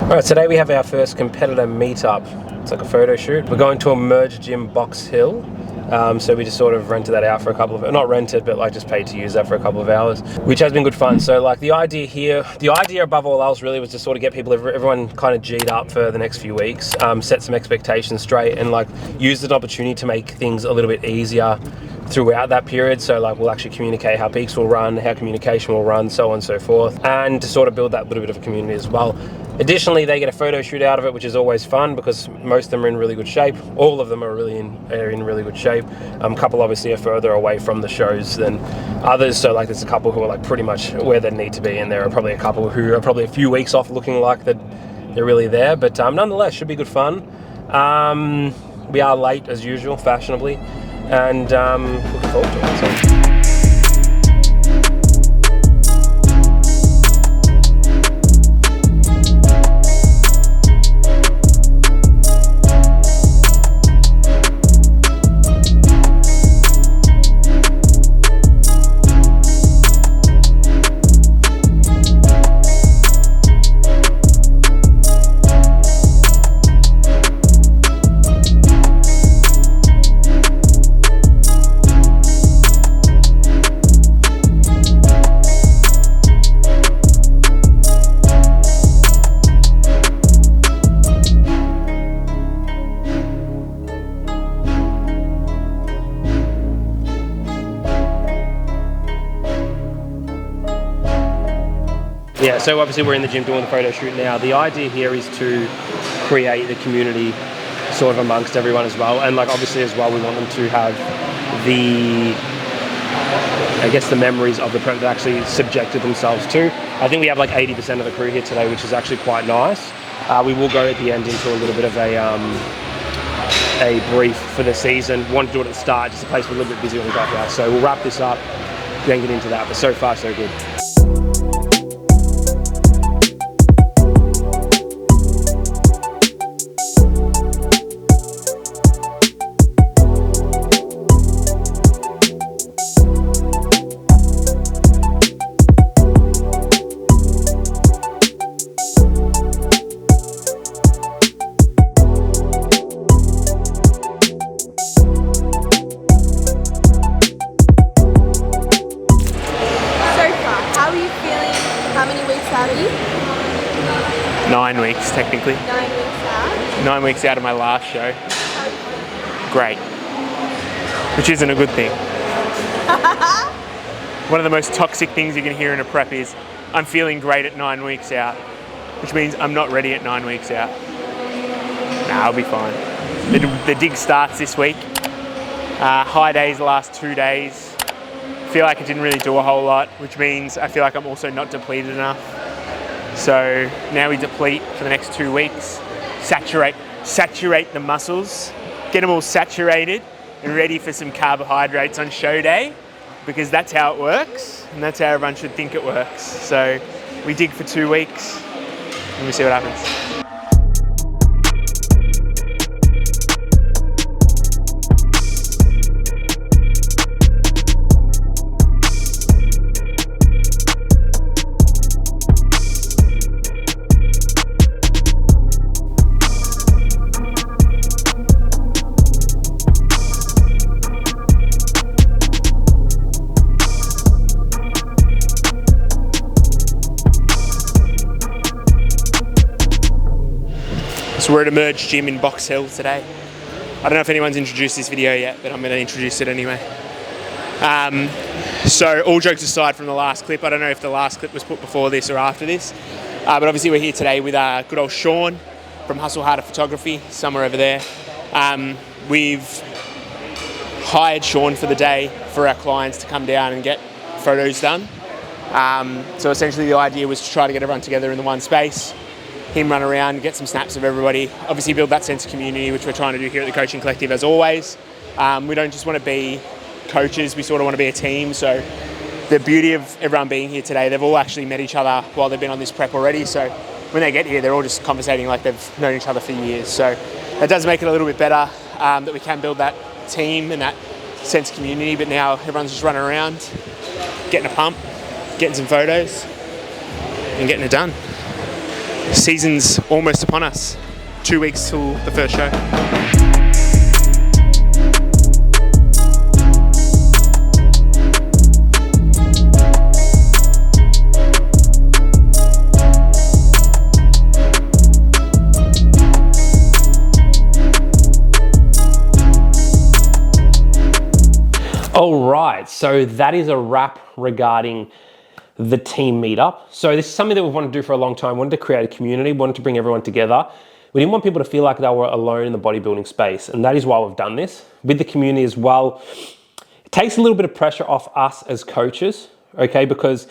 Alright, today we have our first competitor meetup. It's like a photo shoot. We're going to a merge gym, Box Hill. So we just sort of rented that out for a couple of, not rented, but like just paid to use that for a couple of hours, which has been good fun. So like the idea here, the idea above all else really was to sort of get people, everyone kind of G'd up for the next few weeks, set some expectations straight and like use an opportunity to make things a little bit easier throughout that period. So like we'll actually communicate how peaks will run, how communication will run, so on and so forth, and to sort of build that little bit of a community as well. Additionally, they get a photo shoot out of it, which is always fun because most of them are in really good shape. All of them are in really good shape. A couple obviously are further away from the shows than others. So like there's a couple who are like pretty much where they need to be, and there are probably a couple who are probably a few weeks off looking like that they're really there. But nonetheless, should be good fun. We are late as usual, fashionably, and looking forward to it. So. Yeah, so obviously we're in the gym doing the photo shoot now. The idea here is to create the community sort of amongst everyone as well. And like obviously as well, we want them to have the, I guess, the memories of the prep that actually subjected themselves to. I think we have like 80% of the crew here today, which is actually quite nice. We will go at the end into a little bit of a brief for the season. Wanted to do it at the start, just in case we're a little bit busy when we got here. So we'll wrap this up, then get into that. But so far, so good. How many weeks out are you? 9 weeks, technically. 9 weeks out? 9 weeks out of my last show. Great. Which isn't a good thing. One of the most toxic things you can hear in a prep is, I'm feeling great at 9 weeks out, which means I'm not ready at 9 weeks out. Nah, I'll be fine. The dig starts this week. High days the last 2 days. Feel like I didn't really do a whole lot, which means I feel like I'm also not depleted enough. So now we deplete for the next 2 weeks, saturate the muscles, get them all saturated and ready for some carbohydrates on show day, because that's how it works and that's how everyone should think it works. So we dig for 2 weeks and we see what happens. So we're at a merge gym in Box Hill today. I don't know if anyone's introduced this video yet, but I'm going to introduce it anyway. So all jokes aside from the last clip, I don't know if the last clip was put before this or after this, but obviously we're here today with good old Sean from Hustle Harder Photography, somewhere over there. We've hired Sean for the day for our clients to come down and get photos done. So essentially the idea was to try to get everyone together in the one space, him run around, get some snaps of everybody, obviously build that sense of community, which we're trying to do here at the Coaching Collective as always. We don't just want to be coaches, we sort of want to be a team. So the beauty of everyone being here today, they've all actually met each other while they've been on this prep already. So when they get here, they're all just conversating like they've known each other for years. So that does make it a little bit better, that we can build that team and that sense of community. But now everyone's just running around, getting a pump, getting some photos and getting it done. Season's almost upon us. 2 weeks till the first show. All right, so that is a wrap regarding the team meetup. So this is something that we've wanted to do for a long time. We wanted to create a community, wanted to bring everyone together. We didn't want people to feel like they were alone in the bodybuilding space, and that is why we've done this. With the community as well, it takes a little bit of pressure off us as coaches, okay, because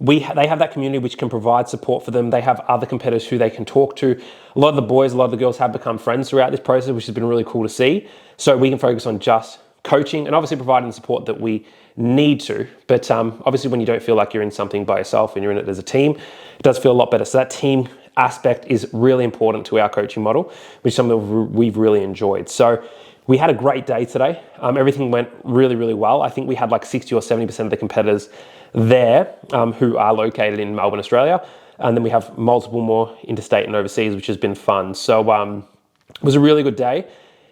they have that community which can provide support for them. They have other competitors who they can talk to. A lot of the boys, a lot of the girls have become friends throughout this process, which has been really cool to see. So we can focus on just coaching and obviously providing the support that we need to. But obviously when you don't feel like you're in something by yourself and you're in it as a team, it does feel a lot better. So that team aspect is really important to our coaching model, which is something we've really enjoyed. So we had a great day today. Everything went really, really well. I think we had like 60 or 70% of the competitors there who are located in Melbourne, Australia. And then we have multiple more interstate and overseas, which has been fun. So it was a really good day.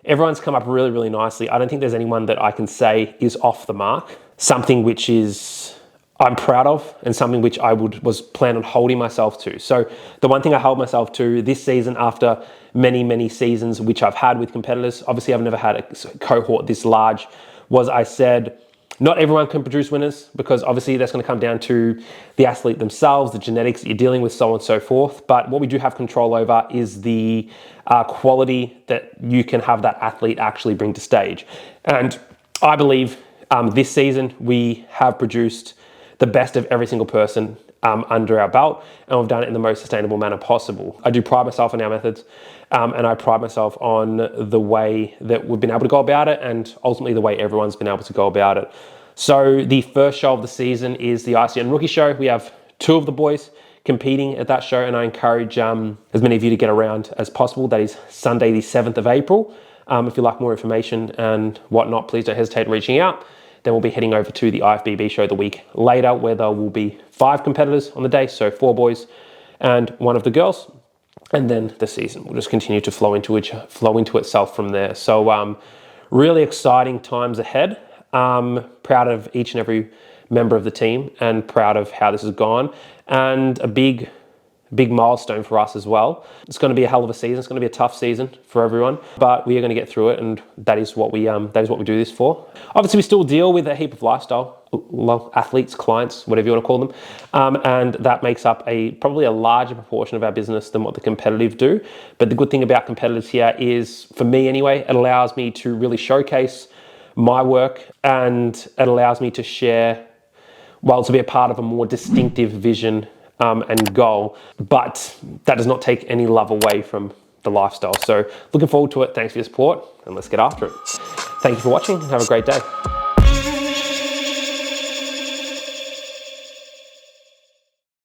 Everyone's come up really, really nicely. I don't think there's anyone that I can say is off the mark. Something which I'm proud of and something which I was plan on holding myself to. So the one thing I held myself to this season after many, many seasons which I've had with competitors, obviously I've never had a cohort this large, was I said, not everyone can produce winners because obviously that's going to come down to the athlete themselves, the genetics that you're dealing with, so on and so forth. But what we do have control over is the quality that you can have that athlete actually bring to stage. And I believe this season we have produced the best of every single person under our belt, and we've done it in the most sustainable manner possible. I do pride myself on our methods, and I pride myself on the way that we've been able to go about it, and ultimately the way everyone's been able to go about it. So the first show of the season is the ICN Rookie Show. We have 2 of the boys competing at that show, and I encourage as many of you to get around as possible. That is Sunday the 7th of April. If you'd like more information and whatnot, please don't hesitate reaching out. Then we'll be heading over to the IFBB show the week later, where there will be 5 competitors on the day, so 4 boys and 1 of the girls. And then the season will just continue to flow into itself from there. So really exciting times ahead. Proud of each and every member of the team and proud of how this has gone. And a big milestone for us as well. It's going to be a hell of a season. It's going to be a tough season for everyone, but we are going to get through it, and that is what we do this for. Obviously, we still deal with a heap of lifestyle athletes, clients, whatever you want to call them, and that makes up probably a larger proportion of our business than what the competitive do. But the good thing about competitors here is, for me anyway, it allows me to really showcase my work, and it allows me to share, to be a part of a more distinctive vision and goal, but that does not take any love away from the lifestyle. So looking forward to it. Thanks for your support, and let's get after it. Thank you for watching, and have a great day.